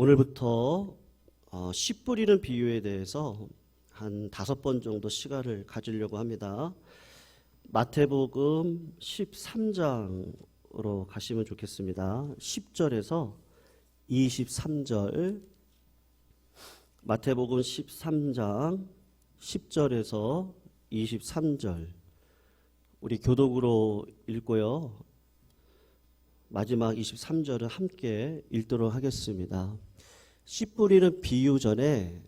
오늘부터 씨 뿌리는 비유에 대해서 한 5번 정도 시간을 가지려고 합니다. 마태복음 13장으로 가시면 좋겠습니다. 10절에서 23절, 마태복음 13장 10절에서 23절 우리 교독으로 읽고요. 마지막 23절은 함께 읽도록 하겠습니다. 씨 뿌리는 비유 전에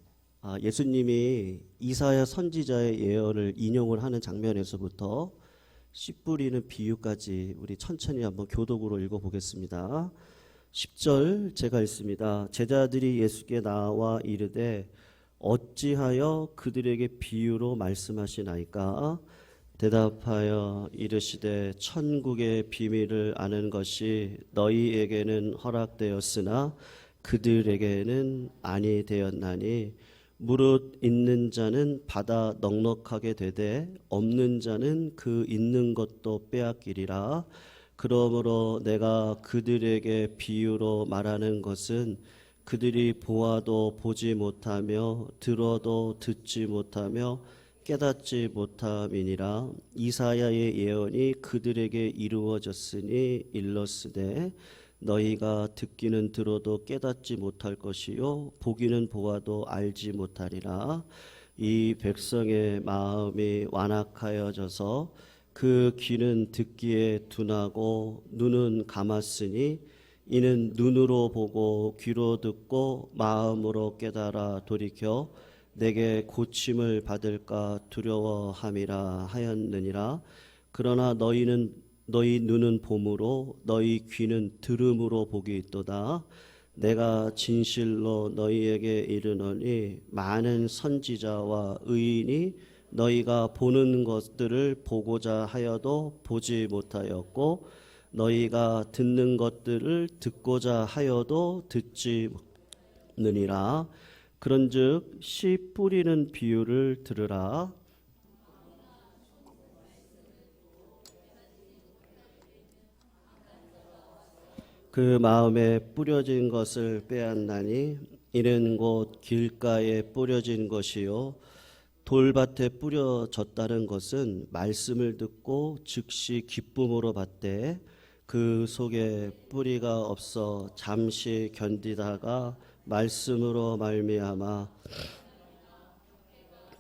예수님이 이사야 선지자의 예언을 인용을 하는 장면에서부터 씨 뿌리는 비유까지 우리 천천히 한번 교독으로 읽어보겠습니다. 10절 제가 읽습니다. 제자들이 예수께 나와 이르되 어찌하여 그들에게 비유로 말씀하시나이까? 대답하여 이르시되 천국의 비밀을 아는 것이 너희에게는 허락되었으나 그들에게는 아니 되었나니 무릇 있는 자는 받아 넉넉하게 되되 없는 자는 그 있는 것도 빼앗기리라. 그러므로 내가 그들에게 비유로 말하는 것은 그들이 보아도 보지 못하며 들어도 듣지 못하며 깨닫지 못함이니라. 이사야의 예언이 그들에게 이루어졌으니 일렀으되 너희가 듣기는 들어도 깨닫지 못할 것이요 보기는 보아도 알지 못하리라. 이 백성의 마음이 완악하여져서 그 귀는 듣기에 둔하고 눈은 감았으니 이는 눈으로 보고 귀로 듣고 마음으로 깨달아 돌이켜 내게 고침을 받을까 두려워함이라 하였느니라. 그러나 너희 눈은 봄으로 너희 귀는 들음으로 복이 있도다. 내가 진실로 너희에게 이르노니 많은 선지자와 의인이 너희가 보는 것들을 보고자 하여도 보지 못하였고 너희가 듣는 것들을 듣고자 하여도 듣지 못하느니라. 그런즉 씨 뿌리는 비유를 들으라. 그 마음에 뿌려진 것을 빼앗나니 이는 곧 길가에 뿌려진 것이요 돌밭에 뿌려졌다는 것은 말씀을 듣고 즉시 기쁨으로 받되 그 속에 뿌리가 없어 잠시 견디다가 말씀으로 말미암아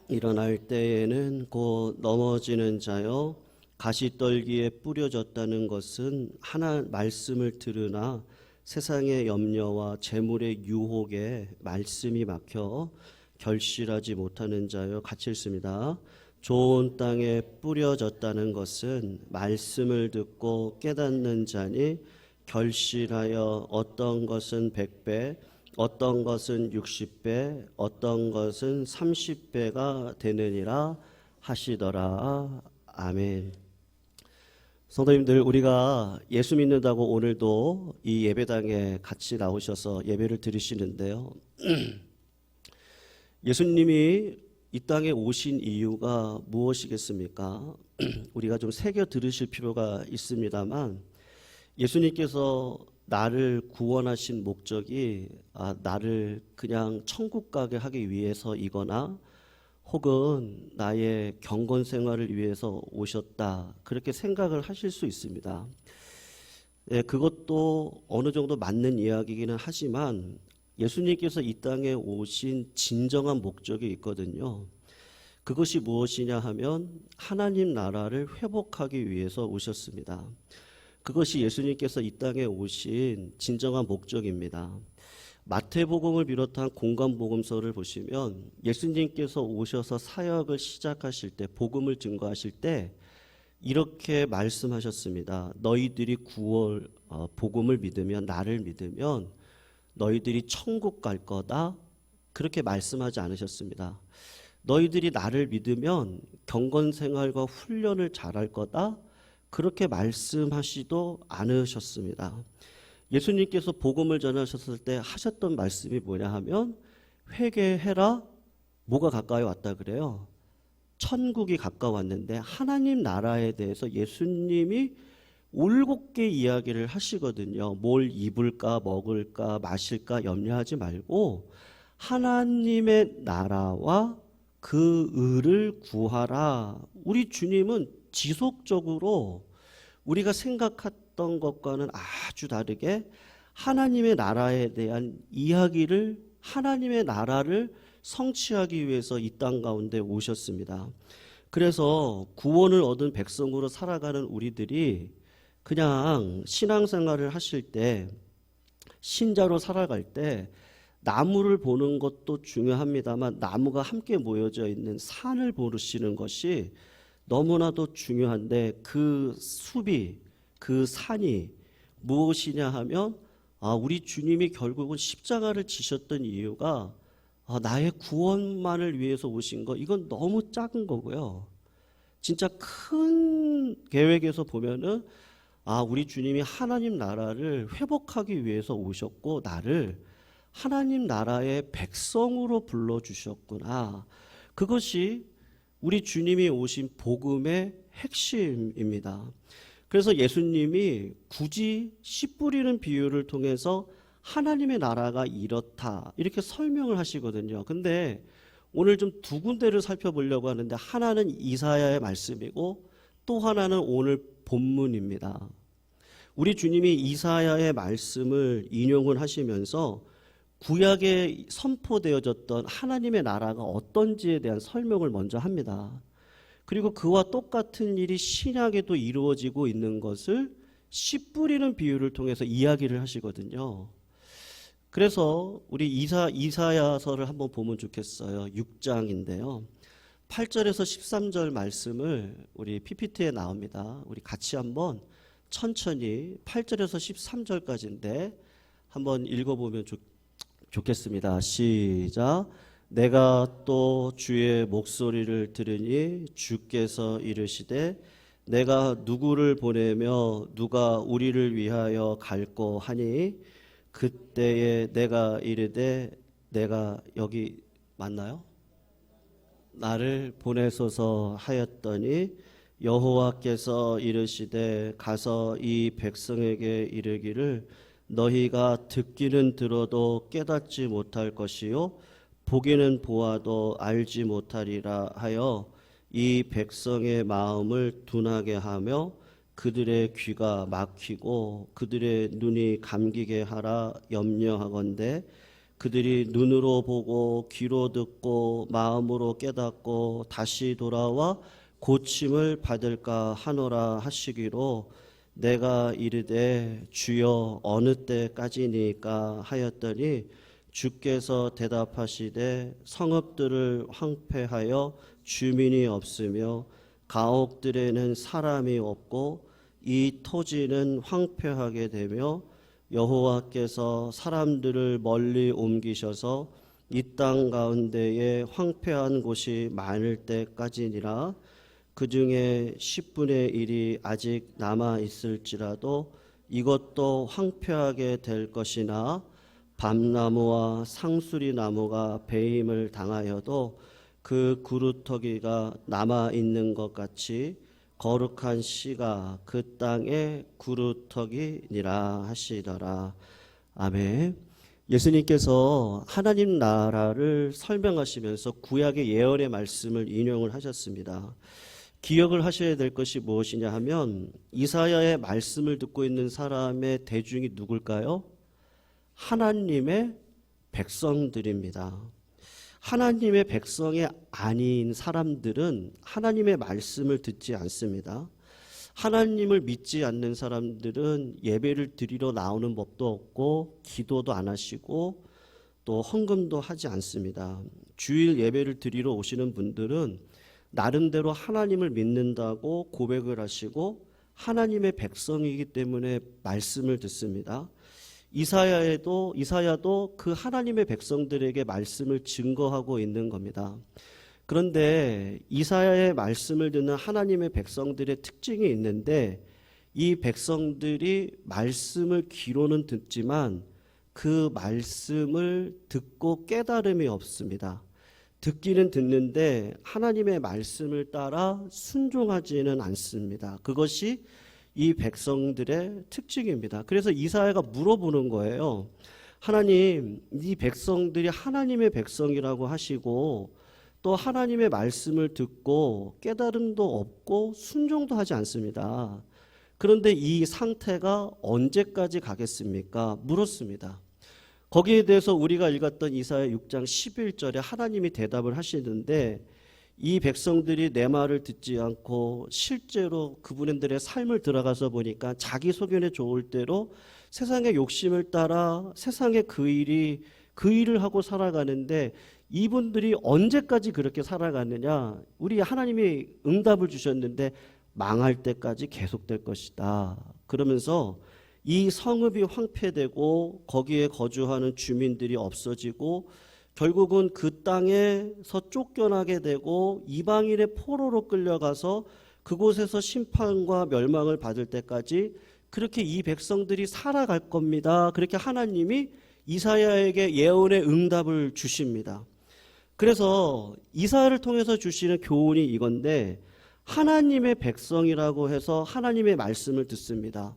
일어날 때에는 곧 넘어지는 자요 가시떨기에 뿌려졌다는 것은 하나 말씀을 들으나 세상의 염려와 재물의 유혹에 말씀이 막혀 결실하지 못하는 자요. 같이 읽습니다. 좋은 땅에 뿌려졌다는 것은 말씀을 듣고 깨닫는 자니 결실하여 어떤 것은 100배 어떤 것은 60배 어떤 것은 30배가 되느니라 하시더라. 아멘. 성도님들, 우리가 예수 믿는다고 오늘도 이 예배당에 같이 나오셔서 예배를 드리시는데요. 예수님이 이 땅에 오신 이유가 무엇이겠습니까? 우리가 좀 새겨 들으실 필요가 있습니다만 예수님께서 나를 구원하신 목적이 나를 그냥 천국 가게 하기 위해서이거나 혹은 나의 경건 생활을 위해서 오셨다 그렇게 생각을 하실 수 있습니다. 그것도 어느 정도 맞는 이야기이기는 하지만 예수님께서 이 땅에 오신 진정한 목적이 있거든요. 그것이 무엇이냐 하면 하나님 나라를 회복하기 위해서 오셨습니다. 그것이 예수님께서 이 땅에 오신 진정한 목적입니다. 마태복음을 비롯한 공관복음서를 보시면 예수님께서 오셔서 사역을 시작하실 때 복음을 증거하실 때 이렇게 말씀하셨습니다. 너희들이 복음을 믿으면 나를 믿으면 너희들이 천국 갈 거다 그렇게 말씀하지 않으셨습니다. 너희들이 나를 믿으면 경건생활과 훈련을 잘할 거다 그렇게 말씀하시도 않으셨습니다. 예수님께서 복음을 전하셨을 때 하셨던 말씀이 뭐냐 하면 회개해라. 뭐가 가까이 왔다 그래요? 천국이 가까웠는데 하나님 나라에 대해서 예수님이 올곧게 이야기를 하시거든요. 뭘 입을까, 먹을까, 마실까 염려하지 말고 하나님의 나라와 그 의를 구하라. 우리 주님은 지속적으로 우리가 생각했던 것과는 아주 다르게 하나님의 나라에 대한 이야기를, 하나님의 나라를 성취하기 위해서 이 땅 가운데 오셨습니다. 그래서 구원을 얻은 백성으로 살아가는 우리들이 그냥 신앙생활을 하실 때, 신자로 살아갈 때 나무를 보는 것도 중요합니다만 나무가 함께 모여져 있는 산을 보시는 것이 너무나도 중요한데, 그 숲이, 그 산이 무엇이냐 하면 우리 주님이 결국은 십자가를 지셨던 이유가 나의 구원만을 위해서 오신 거, 이건 너무 작은 거고요. 진짜 큰 계획에서 보면은 우리 주님이 하나님 나라를 회복하기 위해서 오셨고 나를 하나님 나라의 백성으로 불러주셨구나. 그것이 우리 주님이 오신 복음의 핵심입니다. 그래서 예수님이 굳이 씨 뿌리는 비유를 통해서 하나님의 나라가 이렇다 이렇게 설명을 하시거든요. 근데 오늘 좀 두 군데를 살펴보려고 하는데, 하나는 이사야의 말씀이고 또 하나는 오늘 본문입니다. 우리 주님이 이사야의 말씀을 인용을 하시면서 구약에 선포되어졌던 하나님의 나라가 어떤지에 대한 설명을 먼저 합니다. 그리고 그와 똑같은 일이 신약에도 이루어지고 있는 것을 씨 뿌리는 비유를 통해서 이야기를 하시거든요. 그래서 우리 이사야서를 한번 보면 좋겠어요. 6장인데요. 8절에서 13절 말씀을 우리 PPT에 나옵니다. 우리 같이 한번 천천히 8절에서 13절까지인데 한번 읽어보면 좋겠습니다. 시작. 내가 또 주의 목소리를 들으니 주께서 이르시되 내가 누구를 보내며 누가 우리를 위하여 갈꼬 하니 그때에 내가 이르되, 내가 여기 맞나요? 나를 보내소서 하였더니 여호와께서 이르시되 가서 이 백성에게 이르기를 너희가 듣기는 들어도 깨닫지 못할 것이요 보기는 보아도 알지 못하리라 하여 이 백성의 마음을 둔하게 하며 그들의 귀가 막히고 그들의 눈이 감기게 하라 염려하건대 그들이 눈으로 보고 귀로 듣고 마음으로 깨닫고 다시 돌아와 고침을 받을까 하노라 하시기로 내가 이르되 주여 어느 때까지니까 하였더니 주께서 대답하시되 성읍들을 황폐하여 주민이 없으며 가옥들에는 사람이 없고 이 토지는 황폐하게 되며 여호와께서 사람들을 멀리 옮기셔서 이 땅 가운데에 황폐한 곳이 많을 때까지니라. 그 중에 10분의 1이 아직 남아 있을지라도 이것도 황폐하게 될 것이나 밤나무와 상수리 나무가 배임을 당하여도 그 구루터기가 남아 있는 것 같이 거룩한 씨가 그 땅의 구루터기니라 하시더라. 아멘. 예수님께서 하나님 나라를 설명하시면서 구약의 예언의 말씀을 인용을 하셨습니다. 기억을 하셔야 될 것이 무엇이냐 하면 이사야의 말씀을 듣고 있는 사람의 대중이 누굴까요? 하나님의 백성들입니다. 하나님의 백성이 아닌 사람들은 하나님의 말씀을 듣지 않습니다. 하나님을 믿지 않는 사람들은 예배를 드리러 나오는 법도 없고 기도도 안 하시고 또 헌금도 하지 않습니다. 주일 예배를 드리러 오시는 분들은 나름대로 하나님을 믿는다고 고백을 하시고 하나님의 백성이기 때문에 말씀을 듣습니다. 이사야도 그 하나님의 백성들에게 말씀을 증거하고 있는 겁니다. 그런데 이사야의 말씀을 듣는 하나님의 백성들의 특징이 있는데, 이 백성들이 말씀을 귀로는 듣지만 그 말씀을 듣고 깨달음이 없습니다. 듣기는 듣는데 하나님의 말씀을 따라 순종하지는 않습니다. 그것이 이 백성들의 특징입니다. 그래서 이사야가 물어보는 거예요. 하나님, 이 백성들이 하나님의 백성이라고 하시고 또 하나님의 말씀을 듣고 깨달음도 없고 순종도 하지 않습니다. 그런데 이 상태가 언제까지 가겠습니까? 물었습니다. 거기에 대해서 우리가 읽었던 이사야 6장 11절에 하나님이 대답을 하시는데, 이 백성들이 내 말을 듣지 않고 실제로 그분들의 삶을 들어가서 보니까 자기 소견에 좋을 대로 세상의 욕심을 따라 세상의 그 일을 하고 살아가는데, 이분들이 언제까지 그렇게 살아가느냐? 우리 하나님이 응답을 주셨는데 망할 때까지 계속될 것이다. 그러면서 이 성읍이 황폐되고 거기에 거주하는 주민들이 없어지고 결국은 그 땅에서 쫓겨나게 되고 이방인의 포로로 끌려가서 그곳에서 심판과 멸망을 받을 때까지 그렇게 이 백성들이 살아갈 겁니다. 그렇게 하나님이 이사야에게 예언의 응답을 주십니다. 그래서 이사야를 통해서 주시는 교훈이 이건데, 하나님의 백성이라고 해서 하나님의 말씀을 듣습니다.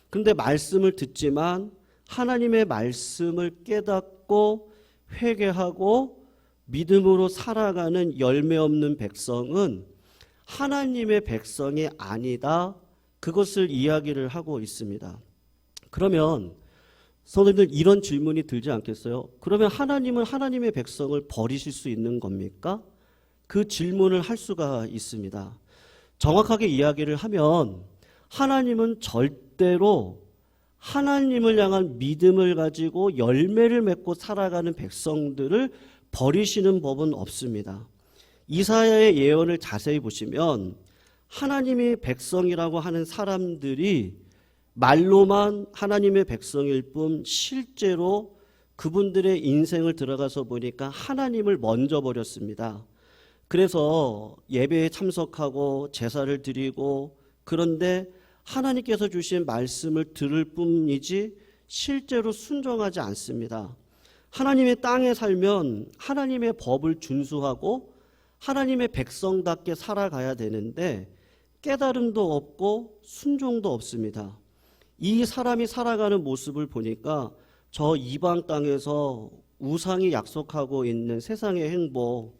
그런데 말씀을 듣지만 하나님의 말씀을 깨닫고 회개하고 믿음으로 살아가는 열매 없는 백성은 하나님의 백성이 아니다, 그것을 이야기를 하고 있습니다. 그러면 선생님들 이런 질문이 들지 않겠어요? 그러면 하나님은 하나님의 백성을 버리실 수 있는 겁니까? 그 질문을 할 수가 있습니다. 정확하게 이야기를 하면 하나님은 절대로 하나님을 향한 믿음을 가지고 열매를 맺고 살아가는 백성들을 버리시는 법은 없습니다. 이사야의 예언을 자세히 보시면 하나님의 백성이라고 하는 사람들이 말로만 하나님의 백성일 뿐 실제로 그분들의 인생을 들어가서 보니까 하나님을 먼저 버렸습니다. 그래서 예배에 참석하고 제사를 드리고, 그런데 하나님께서 주신 말씀을 들을 뿐이지 실제로 순종하지 않습니다. 하나님의 땅에 살면 하나님의 법을 준수하고 하나님의 백성답게 살아가야 되는데 깨달음도 없고 순종도 없습니다. 이 사람이 살아가는 모습을 보니까 저 이방 땅에서 우상이 약속하고 있는 세상의 행복,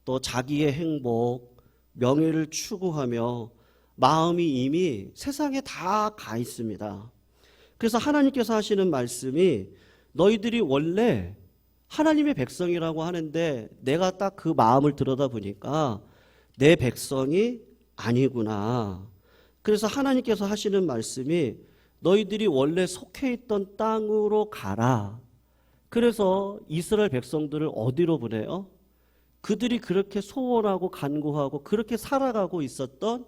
또 자기의 행복, 명예를 추구하며 마음이 이미 세상에 다 가 있습니다. 그래서 하나님께서 하시는 말씀이, 너희들이 원래 하나님의 백성이라고 하는데 내가 딱 그 마음을 들여다보니까 내 백성이 아니구나. 그래서 하나님께서 하시는 말씀이, 너희들이 원래 속해 있던 땅으로 가라. 그래서 이스라엘 백성들을 어디로 보내요? 그들이 그렇게 소원하고 간구하고 그렇게 살아가고 있었던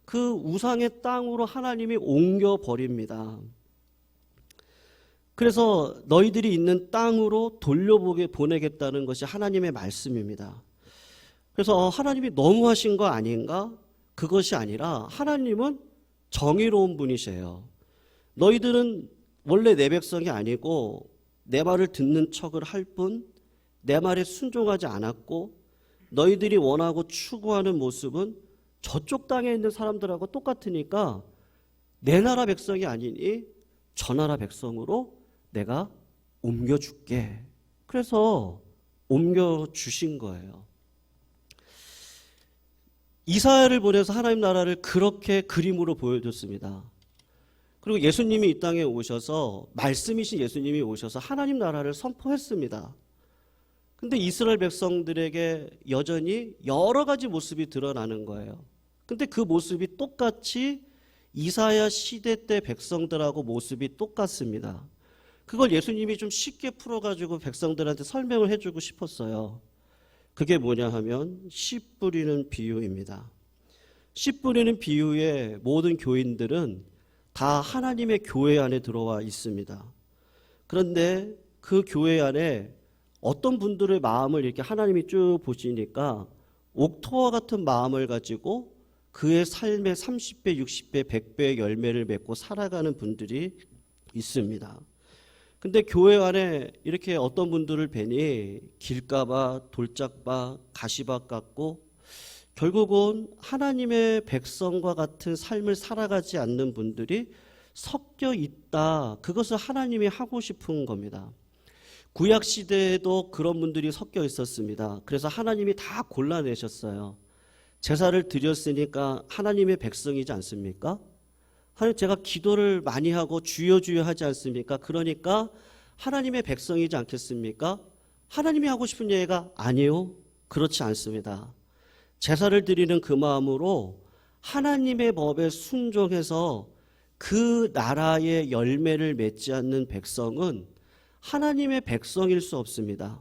그 우상의 땅으로 하나님이 옮겨버립니다. 그래서 너희들이 있는 땅으로 보내겠다는 것이 하나님의 말씀입니다. 그래서 하나님이 너무하신 거 아닌가? 그것이 아니라 하나님은 정의로운 분이세요. 너희들은 원래 내 백성이 아니고 내 말을 듣는 척을 할 뿐 내 말에 순종하지 않았고, 너희들이 원하고 추구하는 모습은 저쪽 땅에 있는 사람들하고 똑같으니까 내 나라 백성이 아니니 저 나라 백성으로 내가 옮겨줄게. 그래서 옮겨주신 거예요. 이사야를 보내서 하나님 나라를 그렇게 그림으로 보여줬습니다. 그리고 예수님이 이 땅에 오셔서, 말씀이신 예수님이 오셔서 하나님 나라를 선포했습니다. 근데 이스라엘 백성들에게 여전히 여러 가지 모습이 드러나는 거예요. 근데 그 모습이 똑같이 이사야 시대 때 백성들하고 모습이 똑같습니다. 그걸 예수님이 좀 쉽게 풀어가지고 백성들한테 설명을 해주고 싶었어요. 그게 뭐냐 하면 씨 뿌리는 비유입니다. 씨 뿌리는 비유의 모든 교인들은 다 하나님의 교회 안에 들어와 있습니다. 그런데 그 교회 안에 어떤 분들의 마음을 이렇게 하나님이 쭉 보시니까 옥토와 같은 마음을 가지고 그의 삶의 30배, 60배, 100배의 열매를 맺고 살아가는 분들이 있습니다. 근데 교회 안에 이렇게 어떤 분들을 뵈니 길가봐, 돌짝봐, 가시밭 같고 결국은 하나님의 백성과 같은 삶을 살아가지 않는 분들이 섞여 있다. 그것을 하나님이 하고 싶은 겁니다. 구약 시대에도 그런 분들이 섞여 있었습니다. 그래서 하나님이 다 골라내셨어요. 제사를 드렸으니까 하나님의 백성이지 않습니까? 하나님, 제가 기도를 많이 하고 주여 주여 하지 않습니까? 그러니까 하나님의 백성이지 않겠습니까? 하나님이 하고 싶은 얘기가 아니요. 그렇지 않습니다. 제사를 드리는 그 마음으로 하나님의 법에 순종해서 그 나라의 열매를 맺지 않는 백성은 하나님의 백성일 수 없습니다.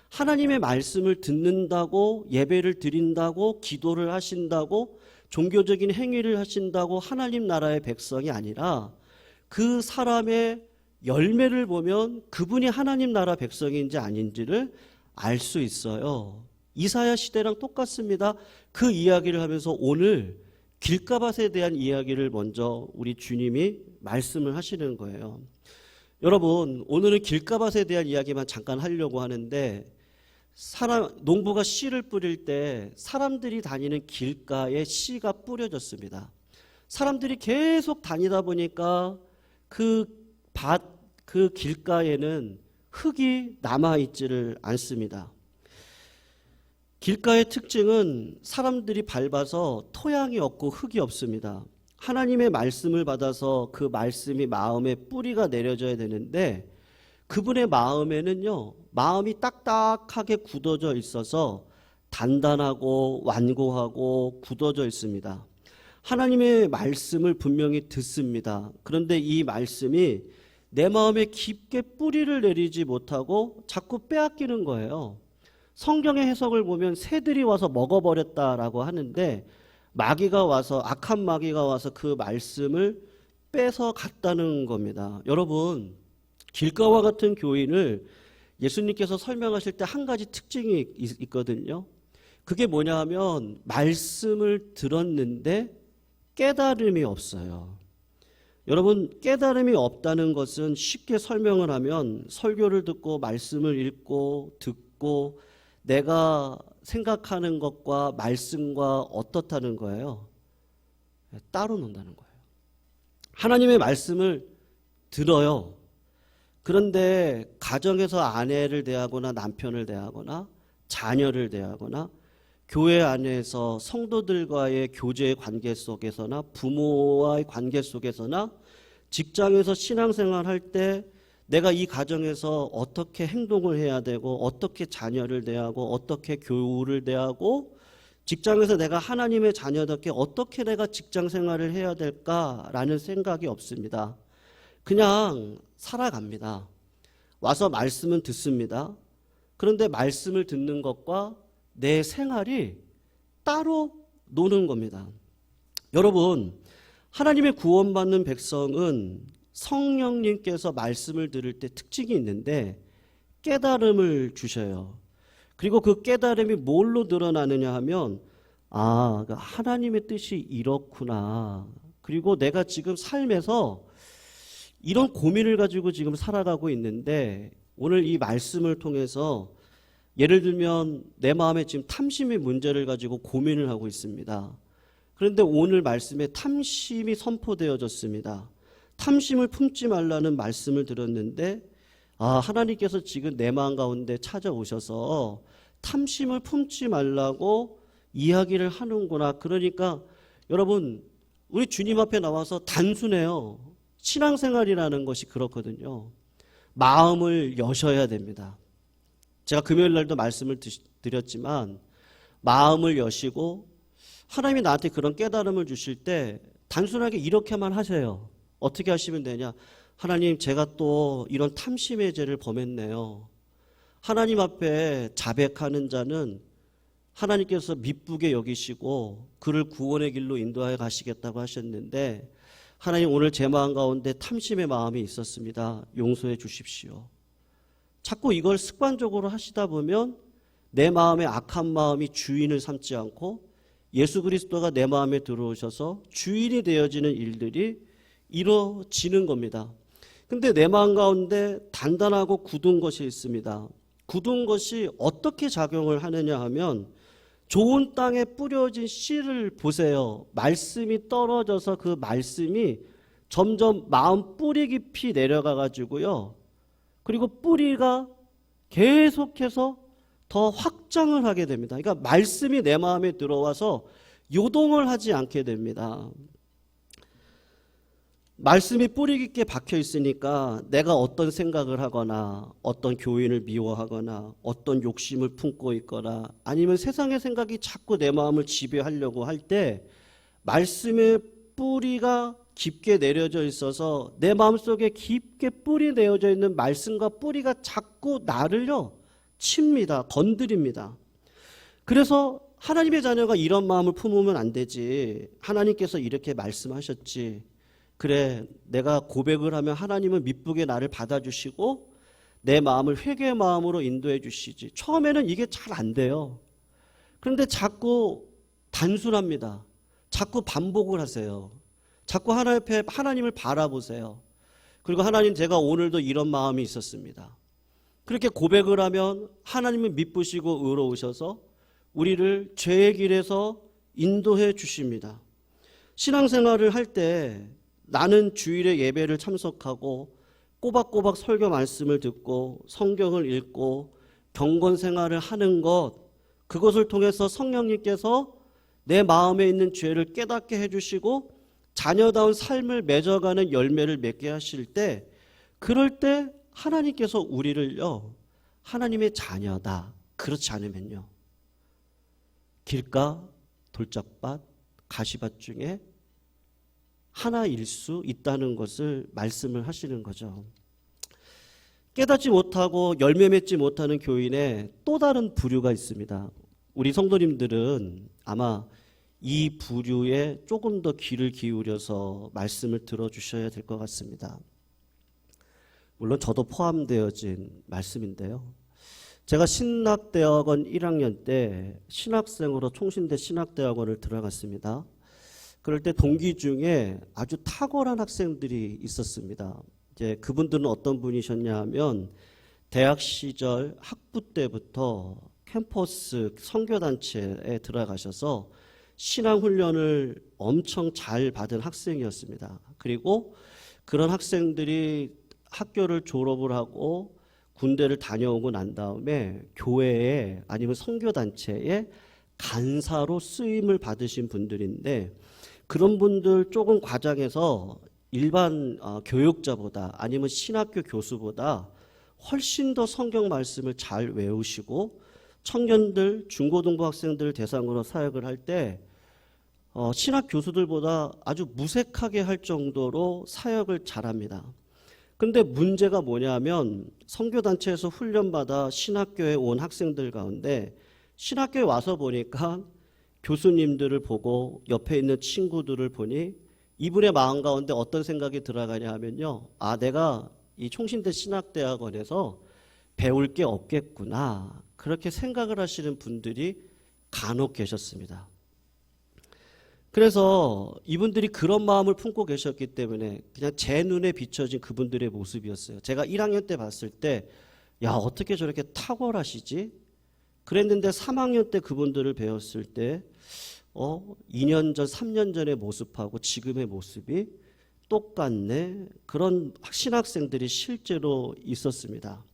하나님의 말씀을 듣는다고, 예배를 드린다고, 기도를 하신다고, 종교적인 행위를 하신다고 하나님 나라의 백성이 아니라 그 사람의 열매를 보면 그분이 하나님 나라 백성인지 아닌지를 알 수 있어요. 이사야 시대랑 똑같습니다. 그 이야기를 하면서 오늘 길가밭에 대한 이야기를 먼저 우리 주님이 말씀을 하시는 거예요. 여러분, 오늘은 길가밭에 대한 이야기만 잠깐 하려고 하는데, 농부가 씨를 뿌릴 때 사람들이 다니는 길가에 씨가 뿌려졌습니다. 사람들이 계속 다니다 보니까 그 길가에는 흙이 남아있지를 않습니다. 길가의 특징은 사람들이 밟아서 토양이 없고 흙이 없습니다. 하나님의 말씀을 받아서 그 말씀이 마음에 뿌리가 내려져야 되는데 그분의 마음에는요, 마음이 딱딱하게 굳어져 있어서 단단하고 완고하고 굳어져 있습니다. 하나님의 말씀을 분명히 듣습니다. 그런데 이 말씀이 내 마음에 깊게 뿌리를 내리지 못하고 자꾸 빼앗기는 거예요. 성경의 해석을 보면 새들이 와서 먹어버렸다라고 하는데, 마귀가 와서, 악한 마귀가 와서 그 말씀을 뺏어 갔다는 겁니다. 여러분, 길가와 같은 교인을 예수님께서 설명하실 때 한 가지 특징이 있거든요. 그게 뭐냐 하면 말씀을 들었는데 깨달음이 없어요. 여러분, 깨달음이 없다는 것은 쉽게 설명을 하면 설교를 듣고 말씀을 읽고 듣고 내가 생각하는 것과 말씀과 어떻다는 거예요? 따로 논다는 거예요. 하나님의 말씀을 들어요. 그런데 가정에서 아내를 대하거나 남편을 대하거나 자녀를 대하거나 교회 안에서 성도들과의 교제의 관계 속에서나 부모와의 관계 속에서나 직장에서 신앙생활 할 때 내가 이 가정에서 어떻게 행동을 해야 되고 어떻게 자녀를 대하고 어떻게 교우를 대하고 직장에서 내가 하나님의 자녀답게 어떻게 내가 직장 생활을 해야 될까라는 생각이 없습니다. 그냥 살아갑니다. 와서 말씀은 듣습니다. 그런데 말씀을 듣는 것과 내 생활이 따로 노는 겁니다. 여러분, 하나님의 구원받는 백성은 성령님께서 말씀을 들을 때 특징이 있는데 깨달음을 주셔요. 그리고 그 깨달음이 뭘로 드러나느냐 하면 하나님의 뜻이 이렇구나. 그리고 내가 지금 삶에서 이런 고민을 가지고 지금 살아가고 있는데 오늘 이 말씀을 통해서 예를 들면 내 마음에 지금 탐심의 문제를 가지고 고민을 하고 있습니다. 그런데 오늘 말씀에 탐심이 선포되어졌습니다. 탐심을 품지 말라는 말씀을 들었는데 하나님께서 지금 내 마음 가운데 찾아오셔서 탐심을 품지 말라고 이야기를 하는구나. 그러니까 여러분, 우리 주님 앞에 나와서 단순해요. 신앙생활이라는 것이 그렇거든요. 마음을 여셔야 됩니다. 제가 금요일 날도 말씀을 드렸지만 마음을 여시고 하나님이 나한테 그런 깨달음을 주실 때 단순하게 이렇게만 하세요. 어떻게 하시면 되냐? 하나님, 제가 또 이런 탐심의 죄를 범했네요. 하나님 앞에 자백하는 자는 하나님께서 미쁘게 여기시고 그를 구원의 길로 인도하여 가시겠다고 하셨는데 하나님, 오늘 제 마음 가운데 탐심의 마음이 있었습니다. 용서해 주십시오. 자꾸 이걸 습관적으로 하시다 보면 내 마음의 악한 마음이 주인을 삼지 않고 예수 그리스도가 내 마음에 들어오셔서 주인이 되어지는 일들이 이루어지는 겁니다. 근데 내 마음 가운데 단단하고 굳은 것이 있습니다. 굳은 것이 어떻게 작용을 하느냐 하면 좋은 땅에 뿌려진 씨를 보세요. 말씀이 떨어져서 그 말씀이 점점 마음 뿌리 깊이 내려가 가지고요. 그리고 뿌리가 계속해서 더 확장을 하게 됩니다. 그러니까 말씀이 내 마음에 들어와서 요동을 하지 않게 됩니다. 말씀이 뿌리 깊게 박혀 있으니까 내가 어떤 생각을 하거나 어떤 교인을 미워하거나 어떤 욕심을 품고 있거나 아니면 세상의 생각이 자꾸 내 마음을 지배하려고 할 때 말씀의 뿌리가 깊게 내려져 있어서 내 마음속에 깊게 뿌리 내어져 있는 말씀과 뿌리가 자꾸 나를요 칩니다. 건드립니다. 그래서 하나님의 자녀가 이런 마음을 품으면 안 되지. 하나님께서 이렇게 말씀하셨지. 그래, 내가 고백을 하면 하나님은 미쁘게 나를 받아주시고 내 마음을 회개의 마음으로 인도해 주시지. 처음에는 이게 잘 안 돼요. 그런데 자꾸 단순합니다. 자꾸 반복을 하세요. 자꾸 하나님 앞에 하나님을 바라보세요. 그리고 하나님, 제가 오늘도 이런 마음이 있었습니다. 그렇게 고백을 하면 하나님은 미쁘시고 의로우셔서 우리를 죄의 길에서 인도해 주십니다. 신앙생활을 할 때 나는 주일에 예배를 참석하고 꼬박꼬박 설교 말씀을 듣고 성경을 읽고 경건 생활을 하는 것, 그것을 통해서 성령님께서 내 마음에 있는 죄를 깨닫게 해주시고 자녀다운 삶을 맺어가는 열매를 맺게 하실 때, 그럴 때 하나님께서 우리를요 하나님의 자녀다, 그렇지 않으면요 길가, 돌짝밭, 가시밭 중에 하나일 수 있다는 것을 말씀을 하시는 거죠. 깨닫지 못하고 열매 맺지 못하는 교인의 또 다른 부류가 있습니다. 우리 성도님들은 아마 이 부류에 조금 더 귀를 기울여서 말씀을 들어주셔야 될 것 같습니다. 물론 저도 포함되어진 말씀인데요. 제가 신학대학원 1학년 때 신학생으로 총신대 신학대학원을 들어갔습니다. 그럴 때 동기 중에 아주 탁월한 학생들이 있었습니다. 이제 그분들은 어떤 분이셨냐 하면 대학 시절 학부 때부터 캠퍼스 선교단체에 들어가셔서 신앙훈련을 엄청 잘 받은 학생이었습니다. 그리고 그런 학생들이 학교를 졸업을 하고 군대를 다녀오고 난 다음에 교회에 아니면 선교단체에 간사로 쓰임을 받으신 분들인데, 그런 분들 조금 과장해서 일반 교육자보다 아니면 신학교 교수보다 훨씬 더 성경 말씀을 잘 외우시고 청년들, 중고등부 학생들 대상으로 사역을 할 때 신학 교수들보다 아주 무색하게 할 정도로 사역을 잘합니다. 근데 문제가 뭐냐면 선교단체에서 훈련받아 신학교에 온 학생들 가운데 신학교에 와서 보니까 교수님들을 보고 옆에 있는 친구들을 보니 이분의 마음 가운데 어떤 생각이 들어가냐 하면요, 아, 내가 이 총신대 신학대학원에서 배울 게 없겠구나, 그렇게 생각을 하시는 분들이 간혹 계셨습니다. 그래서 이분들이 그런 마음을 품고 계셨기 때문에 그냥 제 눈에 비춰진 그분들의 모습이었어요. 제가 1학년 때 봤을 때, 야, 어떻게 저렇게 탁월하시지? 그랬는데 3학년 때 그분들을 배웠을 때 2년 전, 3년 전의 모습하고 지금의 모습이 똑같네. 그런 신학생들이 실제로 있었습니다.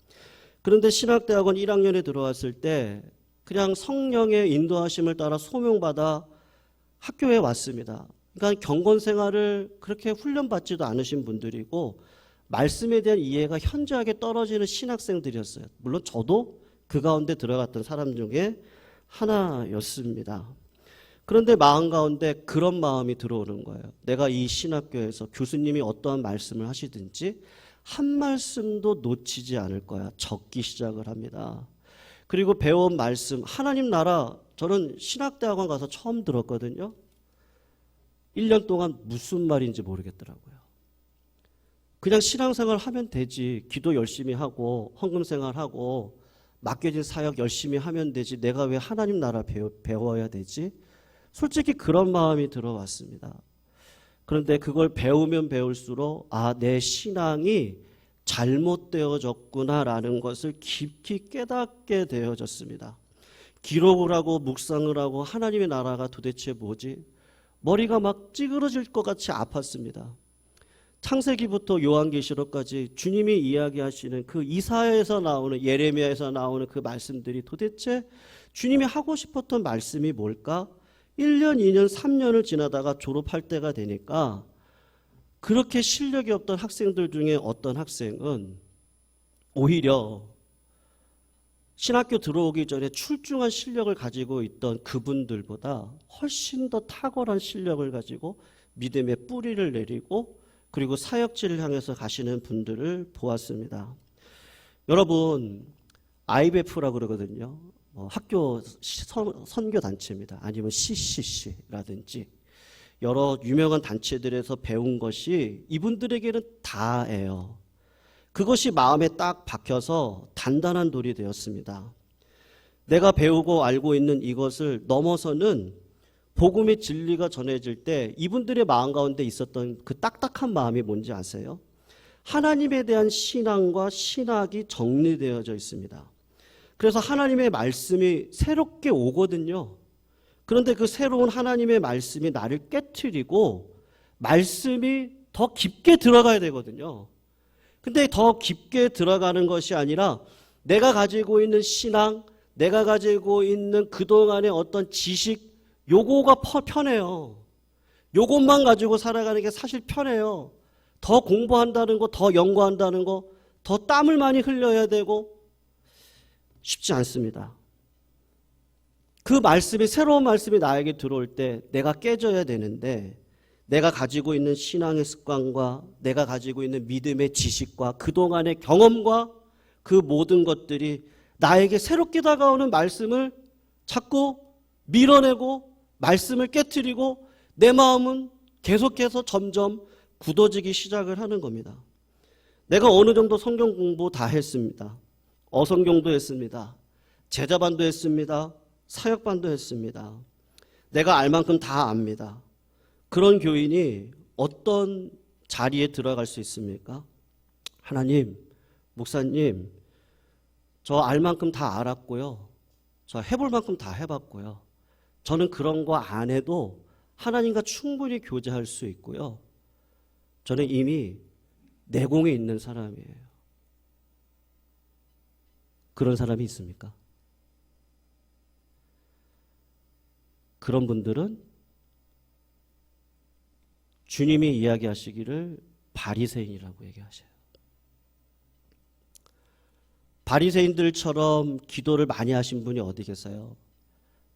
그런데 신학대학원 1학년에 들어왔을 때 그냥 성령의 인도하심을 따라 소명받아 학교에 왔습니다. 그러니까 경건 생활을 그렇게 훈련받지도 않으신 분들이고 말씀에 대한 이해가 현저하게 떨어지는 신학생들이었어요. 물론 저도 그 가운데 들어갔던 사람 중에 하나였습니다. 그런데 마음 가운데 그런 마음이 들어오는 거예요. 내가 이 신학교에서 교수님이 어떠한 말씀을 하시든지 한 말씀도 놓치지 않을 거야. 적기 시작을 합니다. 그리고 배운 말씀, 하나님 나라, 저는 신학대학원 가서 처음 들었거든요. 1년 동안 무슨 말인지 모르겠더라고요. 그냥 신앙생활 하면 되지. 기도 열심히 하고 헌금생활하고 맡겨진 사역 열심히 하면 되지. 내가 왜 하나님 나라 배워야 되지? 솔직히 그런 마음이 들어왔습니다. 그런데 그걸 배우면 배울수록 내 신앙이 잘못되어졌구나라는 것을 깊이 깨닫게 되어졌습니다. 기록을 하고 묵상을 하고 하나님의 나라가 도대체 뭐지? 머리가 막 찌그러질 것 같이 아팠습니다. 창세기부터 요한계시록까지 주님이 이야기하시는 그 이사야에서 나오는, 예레미야에서 나오는 그 말씀들이 도대체 주님이 하고 싶었던 말씀이 뭘까? 1년, 2년, 3년을 지나다가 졸업할 때가 되니까 그렇게 실력이 없던 학생들 중에 어떤 학생은 오히려 신학교 들어오기 전에 출중한 실력을 가지고 있던 그분들보다 훨씬 더 탁월한 실력을 가지고 믿음의 뿌리를 내리고 그리고 사역지를 향해서 가시는 분들을 보았습니다. 여러분, IBF라고 그러거든요. 학교 선교 단체입니다. 아니면 CCC라든지 여러 유명한 단체들에서 배운 것이 이분들에게는 다예요. 그것이 마음에 딱 박혀서 단단한 돌이 되었습니다. 내가 배우고 알고 있는 이것을 넘어서는 복음의 진리가 전해질 때 이분들의 마음 가운데 있었던 그 딱딱한 마음이 뭔지 아세요? 하나님에 대한 신앙과 신학이 정리되어져 있습니다. 그래서 하나님의 말씀이 새롭게 오거든요. 그런데 그 새로운 하나님의 말씀이 나를 깨트리고 말씀이 더 깊게 들어가야 되거든요. 근데 더 깊게 들어가는 것이 아니라 내가 가지고 있는 신앙, 내가 가지고 있는 그동안의 어떤 지식, 요거가 편해요. 요것만 가지고 살아가는 게 사실 편해요. 더 공부한다는 거, 더 연구한다는 거, 더 땀을 많이 흘려야 되고 쉽지 않습니다. 그 말씀이, 새로운 말씀이 나에게 들어올 때 내가 깨져야 되는데 내가 가지고 있는 신앙의 습관과 내가 가지고 있는 믿음의 지식과 그동안의 경험과 그 모든 것들이 나에게 새롭게 다가오는 말씀을 자꾸 밀어내고 말씀을 깨트리고 내 마음은 계속해서 점점 굳어지기 시작을 하는 겁니다. 내가 어느 정도 성경 공부 다 했습니다. 어성경도 했습니다. 제자반도 했습니다. 사역반도 했습니다. 내가 알 만큼 다 압니다. 그런 교인이 어떤 자리에 들어갈 수 있습니까? 하나님, 목사님, 저 알 만큼 다 알았고요. 저 해볼 만큼 다 해봤고요. 저는 그런 거 안 해도 하나님과 충분히 교제할 수 있고요. 저는 이미 내공에 있는 사람이에요. 그런 사람이 있습니까? 그런 분들은 주님이 이야기하시기를 바리새인이라고 얘기하셔요. 바리새인들처럼 기도를 많이 하신 분이 어디 계세요?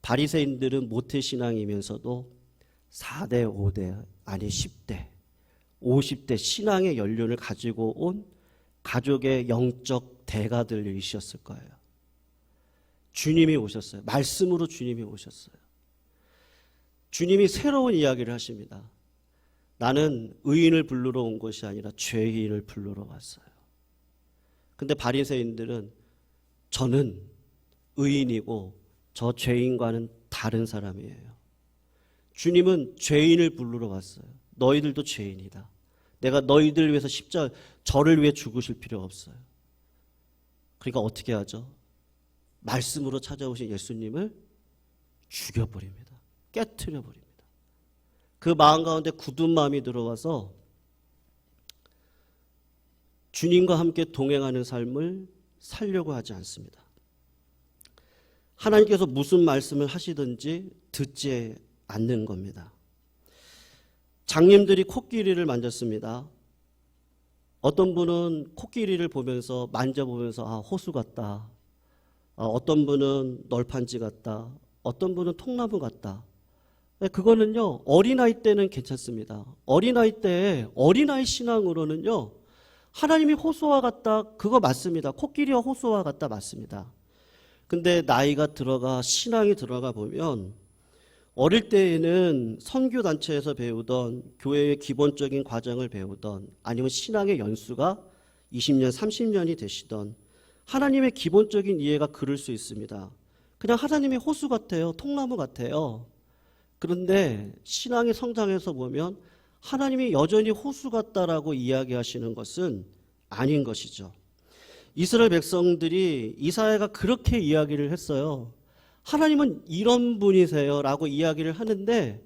바리새인들은 모태신앙이면서도 4대, 5대, 아니 10대, 50대 신앙의 연륜을 가지고 온 가족의 영적 대가들이셨을 거예요. 주님이 오셨어요. 말씀으로 주님이 오셨어요. 주님이 새로운 이야기를 하십니다. 나는 의인을 부르러 온 것이 아니라 죄인을 부르러 왔어요. 근데 바리새인들은 저는 의인이고 저 죄인과는 다른 사람이에요. 주님은 죄인을 부르러 왔어요. 너희들도 죄인이다. 내가 너희들 위해서 저를 위해 죽으실 필요 없어요. 그러니까 어떻게 하죠? 말씀으로 찾아오신 예수님을 죽여버립니다. 깨트려버립니다. 그 마음 가운데 굳은 마음이 들어와서 주님과 함께 동행하는 삶을 살려고 하지 않습니다. 하나님께서 무슨 말씀을 하시든지 듣지 않는 겁니다. 장님들이 코끼리를 만졌습니다. 어떤 분은 코끼리를 보면서 만져보면서 호수 같다. 어떤 분은 널판지 같다. 어떤 분은 통나무 같다. 그거는요, 어린아이 때는 괜찮습니다. 어린아이 때, 어린아이 신앙으로는요, 하나님이 호수와 같다. 그거 맞습니다. 코끼리와 호수와 같다. 맞습니다. 근데 나이가 들어가, 신앙이 들어가 보면 어릴 때에는 선교단체에서 배우던 교회의 기본적인 과정을 배우던 아니면 신앙의 연수가 20년, 30년이 되시던 하나님의 기본적인 이해가 그럴 수 있습니다. 그냥 하나님의 호수 같아요. 통나무 같아요. 그런데 신앙의 성장에서 보면 하나님이 여전히 호수 같다라고 이야기하시는 것은 아닌 것이죠. 이스라엘 백성들이 이사야가 그렇게 이야기를 했어요. 하나님은 이런 분이세요 라고 이야기를 하는데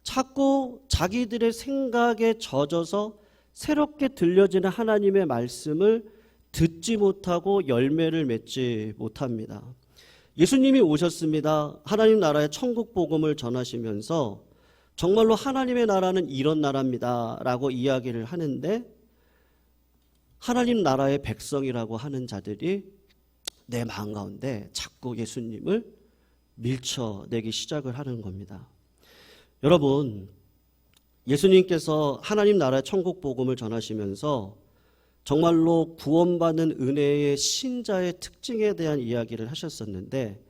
자꾸 자기들의 생각에 젖어서 새롭게 들려지는 하나님의 말씀을 듣지 못하고 열매를 맺지 못합니다. 예수님이 오셨습니다. 하나님 나라의 천국 복음을 전하시면서 정말로 하나님의 나라는 이런 나라입니다 라고 이야기를 하는데 하나님 나라의 백성이라고 하는 자들이 내 마음 가운데 자꾸 예수님을 밀쳐내기 시작을 하는 겁니다. 여러분, 예수님께서 하나님 나라의 천국 복음을 전하시면서 정말로 구원받는 은혜의 신자의 특징에 대한 이야기를 하셨었는데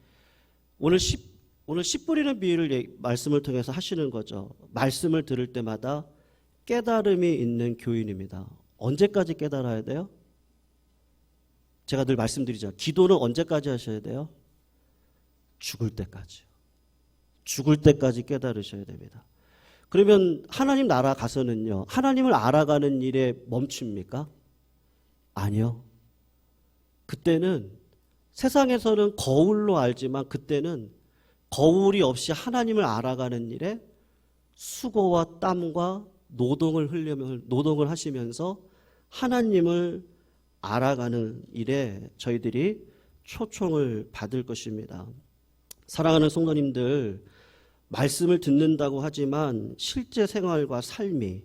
오늘 씨 뿌리는 비유를 말씀을 통해서 하시는 거죠. 말씀을 들을 때마다 깨달음이 있는 교인입니다. 언제까지 깨달아야 돼요? 제가 늘 말씀드리죠. 기도는 언제까지 하셔야 돼요? 죽을 때까지요. 죽을 때까지 깨달으셔야 됩니다. 그러면 하나님 나라 가서는요, 하나님을 알아가는 일에 멈춥니까? 아니요. 그때는 세상에서는 거울로 알지만 그때는 거울이 없이 하나님을 알아가는 일에 수고와 땀과 노동을 하시면서 하나님을 알아가는 일에 저희들이 초청을 받을 것입니다. 사랑하는 성도님들, 말씀을 듣는다고 하지만 실제 생활과 삶이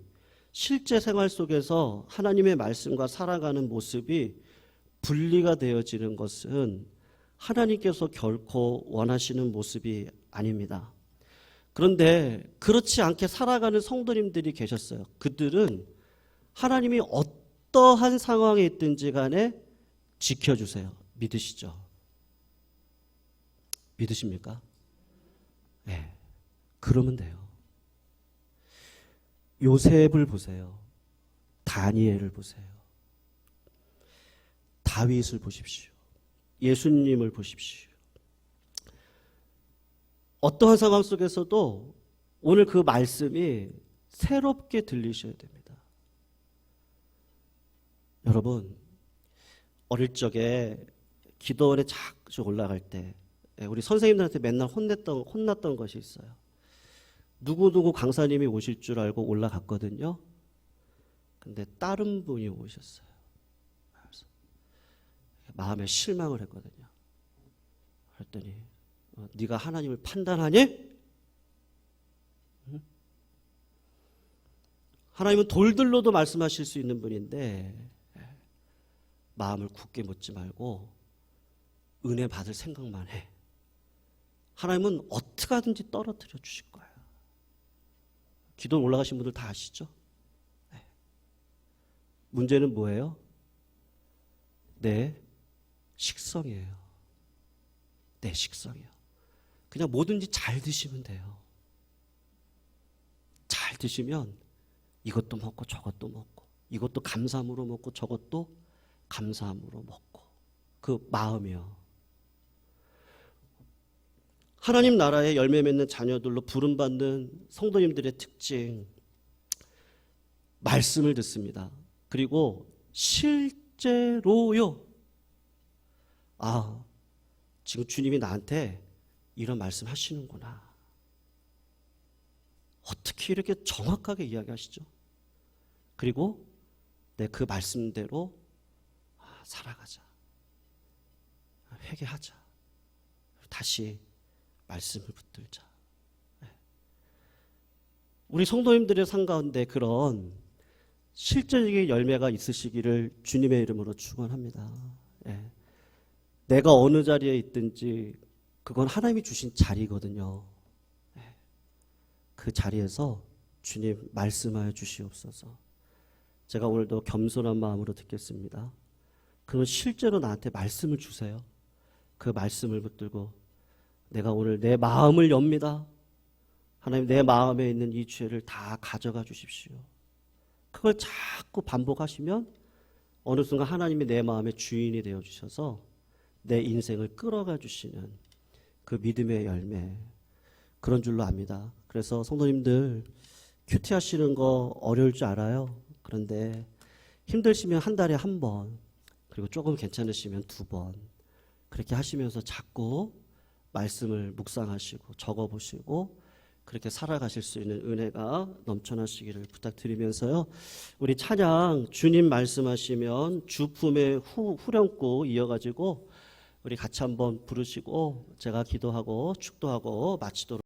실제 생활 속에서 하나님의 말씀과 살아가는 모습이 분리가 되어지는 것은 하나님께서 결코 원하시는 모습이 아닙니다. 그런데 그렇지 않게 살아가는 성도님들이 계셨어요. 그들은 하나님이 어떠한 상황에 있든지 간에 지켜주세요. 믿으시죠? 믿으십니까? 네. 그러면 돼요. 요셉을 보세요. 다니엘을 보세요. 다윗을 보십시오. 예수님을 보십시오. 어떠한 상황 속에서도 오늘 그 말씀이 새롭게 들리셔야 됩니다. 여러분, 어릴 적에 기도원에 자주 올라갈 때 우리 선생님들한테 맨날 혼났던 것이 있어요. 누구누구 강사님이 오실 줄 알고 올라갔거든요. 근데 다른 분이 오셨어요. 그래서 마음에 실망을 했거든요. 그랬더니 네가 하나님을 판단하니? 응? 하나님은 돌들로도 말씀하실 수 있는 분인데 마음을 굳게 묻지 말고 은혜 받을 생각만 해. 하나님은 어떻게 하든지 떨어뜨려 주실 거야. 기도 올라가신 분들 다 아시죠? 네. 문제는 뭐예요? 내 식성이에요. 내 식성이요. 그냥 뭐든지 잘 드시면 돼요. 잘 드시면 이것도 먹고 저것도 먹고 이것도 감사함으로 먹고 저것도 감사함으로 먹고 그 마음이요. 하나님 나라의 열매 맺는 자녀들로 부름받는 성도님들의 특징, 말씀을 듣습니다. 그리고 실제로요. 아, 지금 주님이 나한테 이런 말씀 하시는구나. 어떻게 이렇게 정확하게 이야기하시죠? 그리고 내 그 말씀대로 살아가자. 회개하자. 다시 말씀을 붙들자. 우리 성도님들의 삶 가운데 그런 실제적인 열매가 있으시기를 주님의 이름으로 축원합니다. 내가 어느 자리에 있든지 그건 하나님이 주신 자리거든요. 그 자리에서 주님 말씀하여 주시옵소서. 제가 오늘도 겸손한 마음으로 듣겠습니다. 그러면 실제로 나한테 말씀을 주세요. 그 말씀을 붙들고 내가 오늘 내 마음을 엽니다. 하나님, 내 마음에 있는 이 죄를 다 가져가 주십시오. 그걸 자꾸 반복하시면 어느 순간 하나님이 내 마음의 주인이 되어주셔서 내 인생을 끌어가 주시는 그 믿음의 열매, 그런 줄로 압니다. 그래서 성도님들 큐티 하시는 거 어려울 줄 알아요. 그런데 힘드시면 한 달에 한 번, 그리고 조금 괜찮으시면 2번, 그렇게 하시면서 자꾸 말씀을 묵상하시고 적어보시고 그렇게 살아가실 수 있는 은혜가 넘쳐나시기를 부탁드리면서요. 우리 찬양 주님 말씀하시면 주품의 후렴구 이어가지고 우리 같이 한번 부르시고 제가 기도하고 축도하고 마치도록